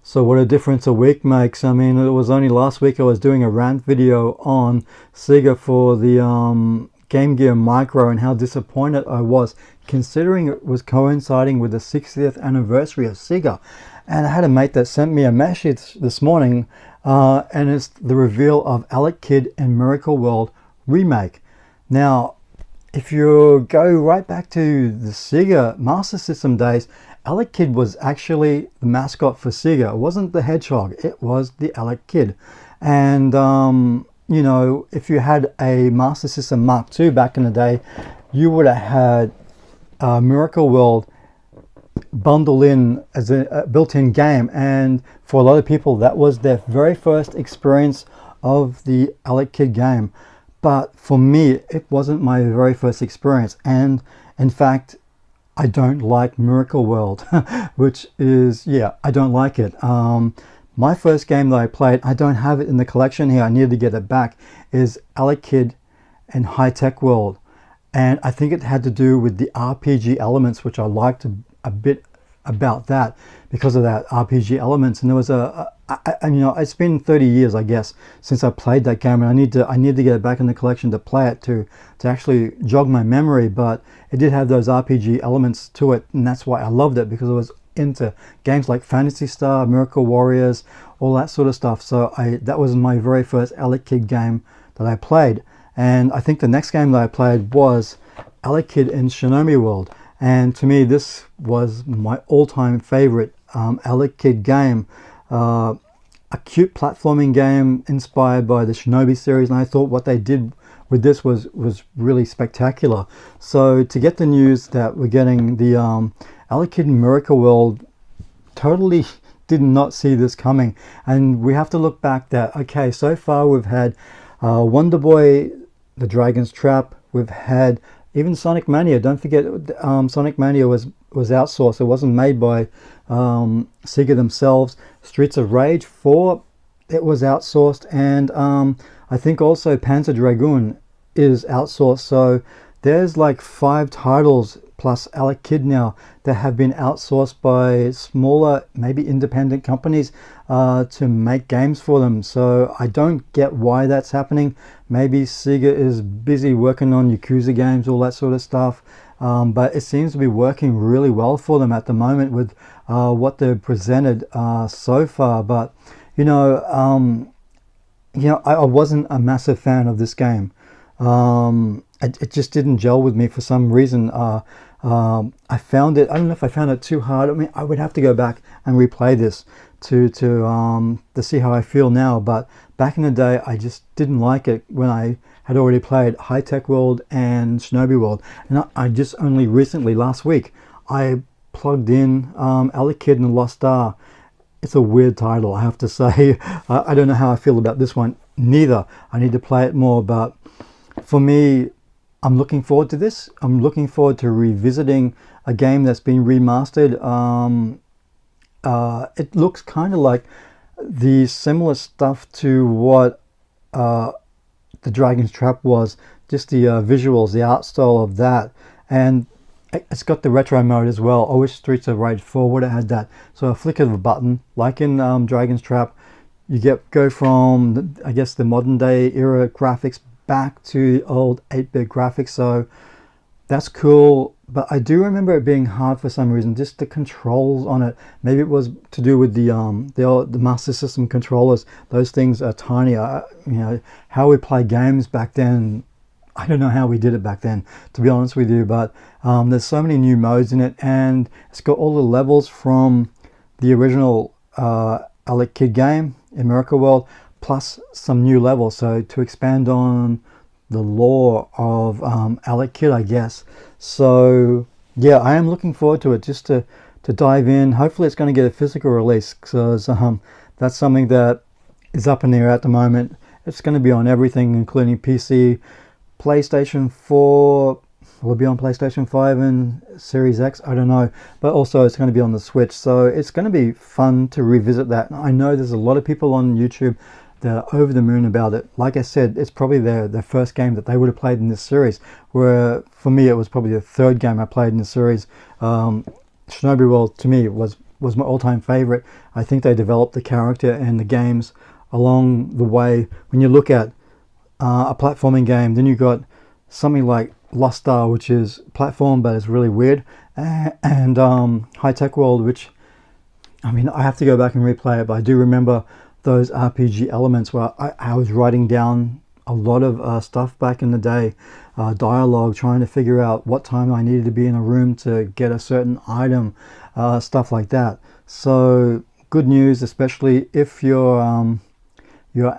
So what a difference a week makes. I mean, it was only last week I was doing a rant video on Sega for the Game Gear Micro and how disappointed I was, considering it was coinciding with the 60th anniversary of Sega. And I had a mate that sent me a message this morning, and it's the reveal of Alec Kidd and Miracle World remake. Now, if you go right back to the Sega Master System days, Alec Kidd was actually the mascot for Sega. It wasn't the Hedgehog, it was the Alec Kidd. And, you know, if you had a Master System Mark II back in the day, you would have had Miracle World bundled in as a built-in game. And for a lot of people, that was their very first experience of the Alec Kidd game. But for me, it wasn't my very first experience. And in fact, I don't like Miracle World, which is, yeah, I don't like it. My first game that I played, I don't have it in the collection here, I need to get it back, is Alec Kidd and High Tech World. And I think it had to do with the RPG elements, which I liked a bit about that because of that RPG elements. And there was you know, it's been 30 years, I guess, since I played that game, and I need to get it back in the collection to play it to actually jog my memory. But it did have those RPG elements to it, and that's why I loved it, because I was into games like Phantasy Star, Miracle Warriors, all that sort of stuff. So that was my very first Alec Kidd game that I played. And I think the next game that I played was Alec Kidd in Shinobi World. And to me, this was my all-time favorite Alec Kidd game. A cute platforming game inspired by the Shinobi series, and I thought what they did with this was really spectacular. So to get the news that we're getting the Alec Kidd Miracle World, totally did not see this coming. And we have to look back that, okay, so far we've had Wonder Boy, The Dragon's Trap, we've had even Sonic Mania. Don't forget, Sonic Mania was outsourced. It wasn't made by Sega themselves. Streets of Rage 4, it was outsourced. And I think also Panzer Dragoon is outsourced. So there's like 5 titles plus Alec Kidd now that have been outsourced by smaller, maybe independent companies to make games for them. So I don't get why that's happening. Maybe Sega is busy working on Yakuza games, all that sort of stuff. But it seems to be working really well for them at the moment with what they've presented so far. But you know, I wasn't a massive fan of this game. It just didn't gel with me for some reason. I found it, I don't know if I found it too hard. I mean, I would have to go back and replay this to see how I feel now. But back in the day, I just didn't like it when I had already played High Tech World and Shinobi World. And I just only recently, last week, I plugged in Alec Kidd and the Lost Star. It's a weird title, I have to say. I don't know how I feel about this one neither. I need to play it more, but for me, I'm looking forward to this. I'm looking forward to revisiting a game that's been remastered. It looks kind of like the similar stuff to what the Dragon's Trap was, just the visuals, the art style of that. And it's got the retro mode as well. I wish Streets of Rage 4 would have had that. So a flick of a button, like in Dragon's Trap, you go from, I guess, the modern day era graphics back to old 8-bit graphics. So that's cool. But I do remember it being hard for some reason, just the controls on it. Maybe it was to do with the Master System controllers. Those things are tiny. You know, how we play games back then, I don't know how we did it back then, to be honest with you. But there's so many new modes in it, and it's got all the levels from the original Alec Kidd game in Miracle World, plus some new levels. So to expand on the lore of Alec Kidd, I guess. So yeah, I am looking forward to it, just to dive in. Hopefully it's going to get a physical release, because that's something that is up in the air at the moment. It's going to be on everything, including PC, PlayStation 4. Will it be on PlayStation 5 and Series X? I don't know. But also it's going to be on the Switch. So it's going to be fun to revisit that. I know there's a lot of people on YouTube that are over the moon about it. Like I said, it's probably their first game that they would have played in this series, where for me it was probably the third game I played in the series. Shinobi World to me was was my all-time favorite. I think they developed the character and the games along the way. When you look at a platforming game, then you got something like Lost Star, which is platform but it's really weird, and High Tech World, which, I mean, I have to go back and replay it, but I do remember those RPG elements where I was writing down a lot of stuff back in the day, dialogue, trying to figure out what time I needed to be in a room to get a certain item, stuff like that. So good news, especially if you're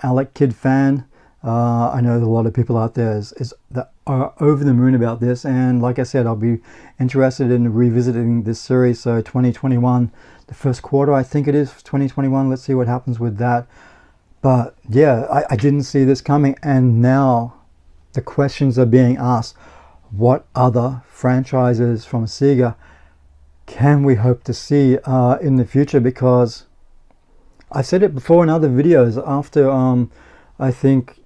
Alec Kidd fan. I know there's a lot of people out there that are over the moon about this, and like I said, I'll be interested in revisiting this series. So 2021, the first quarter, I think it is 2021. Let's see what happens with that. But yeah, I didn't see this coming, and now the questions are being asked: what other franchises from Sega can we hope to see in the future? Because I've said it before in other videos, after I think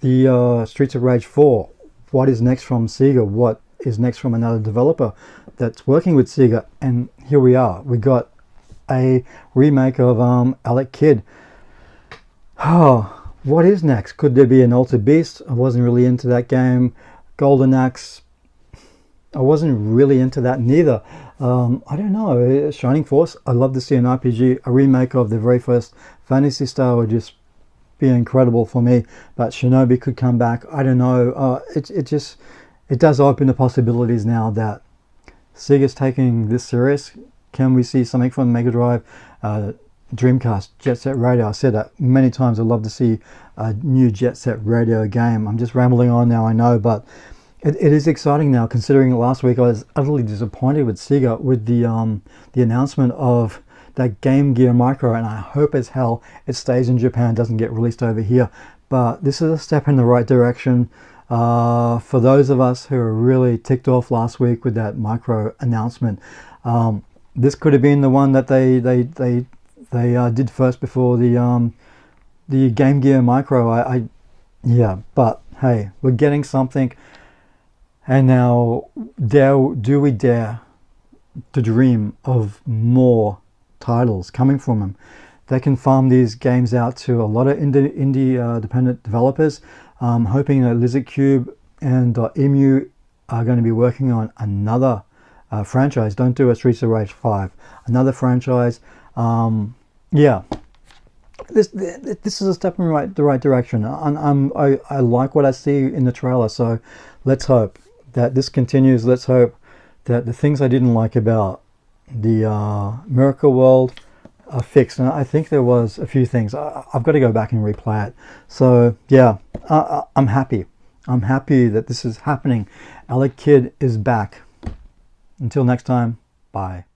the Streets of Rage 4, what is next from Sega? What is next from another developer that's working with Sega? And here we are. We got a remake of Alec Kidd. Oh, what is next? Could there be an Altered Beast? I wasn't really into that game. Golden Axe, I wasn't really into that neither. I don't know. Shining Force, I'd love to see an RPG, a remake of the very first Phantasy Star would just be incredible for me. But Shinobi could come back. I don't know. It does open the possibilities now that Sega's taking this serious. Can we see something from Mega Drive, Dreamcast, Jet Set Radio? I said that many times. I'd love to see a new Jet Set Radio game. I'm just rambling on now, I know, but it is exciting now, considering last week I was utterly disappointed with Sega with the announcement of that Game Gear Micro, and I hope as hell it stays in Japan, doesn't get released over here. But this is a step in the right direction for those of us who are really ticked off last week with that Micro announcement. This could have been the one that they did first before the Game Gear Micro. Yeah, but hey, we're getting something. And now, do we dare to dream of more titles coming from them? They can farm these games out to a lot of indie dependent developers. Hoping that Lizard Cube and Emu are going to be working on another franchise. Don't do a Streets of Rage 5. Another franchise. Yeah. This is a step in the right direction. I like what I see in the trailer, so let's hope that this continues. Let's hope that the things I didn't like about the Miracle World are fixed. And I think there was a few things. I've got to go back and replay it. So yeah, I'm happy. I'm happy that this is happening. Alec Kidd is back. Until next time, bye.